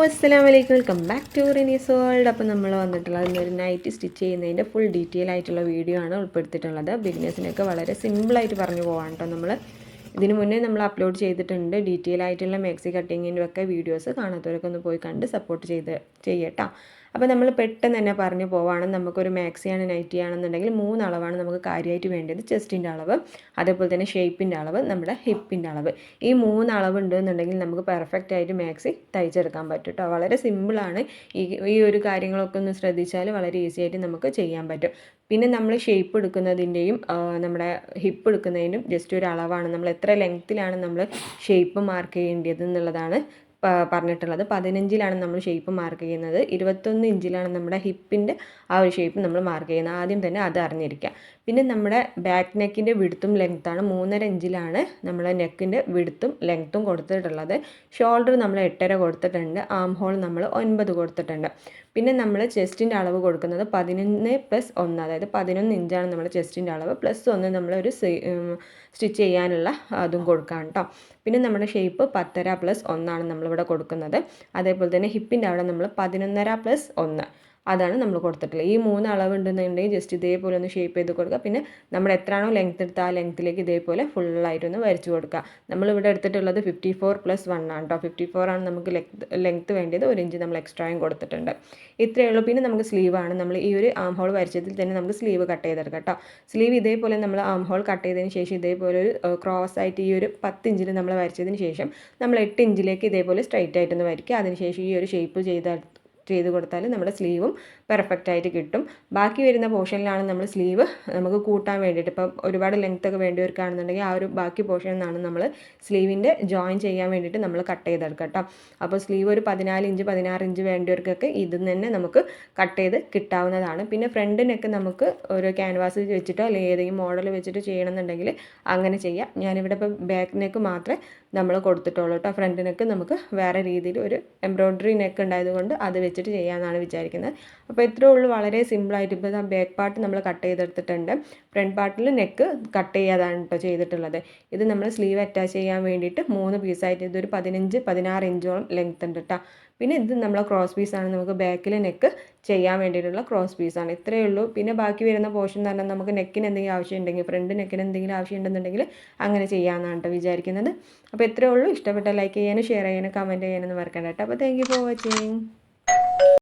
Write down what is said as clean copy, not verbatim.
അസ്സലാമു അലൈക്കും, welcome back to Rini's world. അപ്പോൾ നമ്മൾ വന്നിട്ടുള്ളത് ഇന്നൊരു നൈറ്റ് സ്റ്റിച്ച് ചെയ്യുന്നതിൻ്റെ ഫുൾ ഡീറ്റെയിൽ ആയിട്ടുള്ള വീഡിയോ ആണ് ഉൾപ്പെടുത്തിയിട്ടുള്ളത്. ബിഗിനേഴ്സിനൊക്കെ വളരെ സിമ്പിളായിട്ട് പറഞ്ഞു പോകാം കേട്ടോ. നമ്മൾ ഇതിന് മുന്നേ നമ്മൾ അപ്ലോഡ് ചെയ്തിട്ടുണ്ട് ഡീറ്റെയിൽ ആയിട്ടുള്ള മാക്സി കട്ടിങ്ങിൻ്റെ ഒക്കെ വീഡിയോസ്. കാണാത്തവരൊക്കെ ഒന്ന് പോയി കണ്ട് സപ്പോർട്ട് ചെയ്യട്ടോ. അപ്പോൾ നമ്മൾ പെട്ടെന്ന് തന്നെ പറഞ്ഞു പോവാണ്. നമുക്കൊരു മാക്സിയാണ് നൈറ്റി ആണെന്നുണ്ടെങ്കിൽ 3 അളവാണ് നമുക്ക് കാര്യമായിട്ട് വേണ്ടത്. ചെസ്റ്റിൻ്റെ അളവ്, അതേപോലെ തന്നെ ഷേപ്പിൻ്റെ അളവ്, നമ്മുടെ ഹിപ്പിൻ്റെ അളവ്. ഈ 3 അളവ് ഉണ്ടെന്നുണ്ടെങ്കിൽ നമുക്ക് പെർഫെക്റ്റ് ആയിട്ട് മാക്സി തയ്ച്ചെടുക്കാൻ പറ്റും കേട്ടോ. വളരെ സിമ്പിളാണ്. ഈ ഒരു കാര്യങ്ങളൊക്കെ ഒന്ന് ശ്രദ്ധിച്ചാൽ വളരെ ഈസി ആയിട്ട് നമുക്ക് ചെയ്യാൻ പറ്റും. പിന്നെ നമ്മൾ ഷേപ്പ് എടുക്കുന്നതിൻ്റെയും നമ്മുടെ ഹിപ്പ് എടുക്കുന്നതിനും ജസ്റ്റ് ഒരു അളവാണ്. നമ്മൾ എത്ര ലെങ്ത്തിലാണ് നമ്മൾ ഷേപ്പ് മാർക്ക് ചെയ്യേണ്ടത് എന്നുള്ളതാണ് പറഞ്ഞിട്ടുള്ളത്. 15-ലാണ് നമ്മൾ ഷേപ്പ് മാർക്ക് ചെയ്യുന്നത്. 21 ഇഞ്ചിലാണ് നമ്മുടെ ഹിപ്പിൻ്റെ ആ ഒരു ഷേപ്പ് നമ്മൾ മാർക്ക് ചെയ്യുന്നത്. ആദ്യം തന്നെ അത് അറിഞ്ഞിരിക്കുക. പിന്നെ നമ്മുടെ ബാക്ക് നെക്കിൻ്റെ വിടുത്തും ലെങ്ത്താണ് 3.5 ഇഞ്ചിലാണ് നമ്മൾ നെക്കിൻ്റെ വിടുത്തും ലെങ്ത്തും കൊടുത്തിട്ടുള്ളത്. ഷോൾഡർ നമ്മൾ 8.5 കൊടുത്തിട്ടുണ്ട്. ആം ഹോൾ നമ്മൾ 9 കൊടുത്തിട്ടുണ്ട്. പിന്നെ നമ്മൾ ചെസ്റ്റിൻ്റെ അളവ് കൊടുക്കുന്നത് 11+1, അതായത് 11 ഇഞ്ചാണ് നമ്മുടെ ചെസ്റ്റിൻ്റെ അളവ്. +1 നമ്മളൊരു സ്റ്റിച്ച് ചെയ്യാനുള്ള അതും കൊടുക്കാം കേട്ടോ. പിന്നെ നമ്മുടെ ഷേപ്പ് 10.5+1 നമ്മളിവിടെ കൊടുക്കുന്നത്. അതേപോലെ തന്നെ ഹിപ്പിൻ്റെ അവിടെ നമ്മൾ 11.5+1 അതാണ് നമ്മൾ കൊടുത്തിട്ടുള്ളത്. ഈ 3 അളവ് ഉണ്ടെന്നുണ്ടെങ്കിൽ ജസ്റ്റ് ഇതേപോലെ ഒന്ന് ഷേപ്പ് ചെയ്ത് കൊടുക്കുക. പിന്നെ നമ്മൾ എത്രയാണോ ലെങ്ത്ത് എടുത്താൽ ആ ലെങ്ത്തിലേക്ക് ഇതേപോലെ ഫുള്ളായിട്ടൊന്ന് വരച്ച് കൊടുക്കുക. നമ്മളിവിടെ എടുത്തിട്ടുള്ളത് 54+1 ആണ് കേട്ടോ. 54 ആണ് നമുക്ക് ലെങ്ത്ത് വേണ്ടത്. 1 ഇഞ്ച് നമ്മൾ എക്സ്ട്രായും കൊടുത്തിട്ടുണ്ട്. ഇത്രയേ ഉള്ളൂ. പിന്നെ നമുക്ക് സ്ലീവാണ്. നമ്മൾ ഈ ഒരു ആം ഹോൾ വരച്ചതിൽ തന്നെ നമുക്ക് സ്ലീവ് കട്ട് ചെയ്തെടുക്കാം കേട്ടോ. സ്ലീവ് ഇതേപോലെ നമ്മൾ ആം ഹോൾ കട്ട് ചെയ്തതിന് ശേഷം ഇതേപോലെ ഒരു ക്രോസ് ആയിട്ട് ഈ ഒരു 10 ഇഞ്ചിൽ നമ്മൾ വരച്ചതിന് ശേഷം നമ്മൾ 8 ഇഞ്ചിലേക്ക് ഇതേപോലെ സ്ട്രൈറ്റ് ആയിട്ടൊന്ന് വരയ്ക്കുക. അതിനുശേഷം ഈ ഒരു ഷേപ്പ് ചെയ്ത് കൊടുത്താൽ നമ്മുടെ സ്ലീവും പെർഫെക്റ്റ് ആയിട്ട് കിട്ടും. ബാക്കി വരുന്ന പോർഷനിലാണ് നമ്മൾ സ്ലീവ് നമുക്ക് കൂട്ടാൻ വേണ്ടിയിട്ട്, ഇപ്പം ഒരുപാട് ലെങ്ത് ഒക്കെ വേണ്ടിയവർക്കാണെന്നുണ്ടെങ്കിൽ ആ ഒരു ബാക്കി പോർഷനിൽ നിന്നാണ് നമ്മൾ സ്ലീവിൻ്റെ ജോയിൻ ചെയ്യാൻ വേണ്ടിയിട്ട് നമ്മൾ കട്ട് ചെയ്തെടുക്കുക കേട്ടോ. അപ്പോൾ സ്ലീവ് ഒരു 14 ഇഞ്ച് 16 ഇഞ്ച് വേണ്ടിയവർക്കൊക്കെ ഇതിൽ തന്നെ നമുക്ക് കട്ട് ചെയ്ത് കിട്ടാവുന്നതാണ്. പിന്നെ ഫ്രണ്ടിനൊക്കെ നമുക്ക് ഒരു ക്യാൻവാസ് വെച്ചിട്ടോ അല്ലെങ്കിൽ ഏതെങ്കിലും മോഡൽ വെച്ചിട്ട് ചെയ്യണമെന്നുണ്ടെങ്കിൽ അങ്ങനെ ചെയ്യാം. ഞാനിവിടെ ഇപ്പോൾ ബാക്ക് നെക്ക് മാത്രമേ നമ്മൾ കൊടുത്തിട്ടുള്ളൂ കേട്ടോ. ഫ്രണ്ട് നെക്ക് നമുക്ക് വേറെ രീതിയിൽ ഒരു എംബ്രോയ്ഡറി നെക്ക് ഉണ്ടായതുകൊണ്ട് അത് വെച്ചിട്ട് ചെയ്യാമെന്നാണ് വിചാരിക്കുന്നത്. അപ്പോൾ ഇത്രയേ ഉള്ളൂ. വളരെ സിമ്പിളായിട്ട് ഇപ്പോൾ ബാക്ക് പാർട്ട് നമ്മൾ കട്ട് ചെയ്തെടുത്തിട്ടുണ്ട്. ഫ്രണ്ട് പാർട്ടിൽ നെക്ക് കട്ട് ചെയ്യാതാണ് കേട്ടോ ചെയ്തിട്ടുള്ളത്. ഇത് നമ്മൾ സ്ലീവ് അറ്റാച്ച് ചെയ്യാൻ വേണ്ടിയിട്ട് 3 പീസായിട്ട് ഇതൊരു 15-16 ഇഞ്ചോളം ലെങ്ത് ഉണ്ട് കേട്ടോ. പിന്നെ ഇത് നമ്മളെ ക്രോസ് പീസാണ്. നമുക്ക് ബാക്കിൽ നെക്ക് ചെയ്യാൻ വേണ്ടിയിട്ടുള്ള ക്രോസ് പീസാണ്. ഇത്രയേ ഉള്ളൂ. പിന്നെ ബാക്കി വരുന്ന പോർഷൻ എന്ന് പറഞ്ഞാൽ നമുക്ക് നെക്കിന് എന്തെങ്കിലും ആവശ്യമുണ്ടെങ്കിൽ, ഫ്രണ്ട് നെക്കിന് എന്തെങ്കിലും ആവശ്യമുണ്ടെന്നുണ്ടെങ്കിൽ അങ്ങനെ ചെയ്യാമെന്നാണ് കേട്ടോ വിചാരിക്കുന്നത്. അപ്പോൾ ഇത്രയേ ഉള്ളൂ. ഇഷ്ടപ്പെട്ട ലൈക്ക് ചെയ്യാനും ഷെയർ ചെയ്യാനും കമൻറ്റ് ചെയ്യാനൊന്നും മറക്കണ്ട കേട്ടോ. അപ്പോൾ താങ്ക് യു ഫോർ വാച്ചിങ്.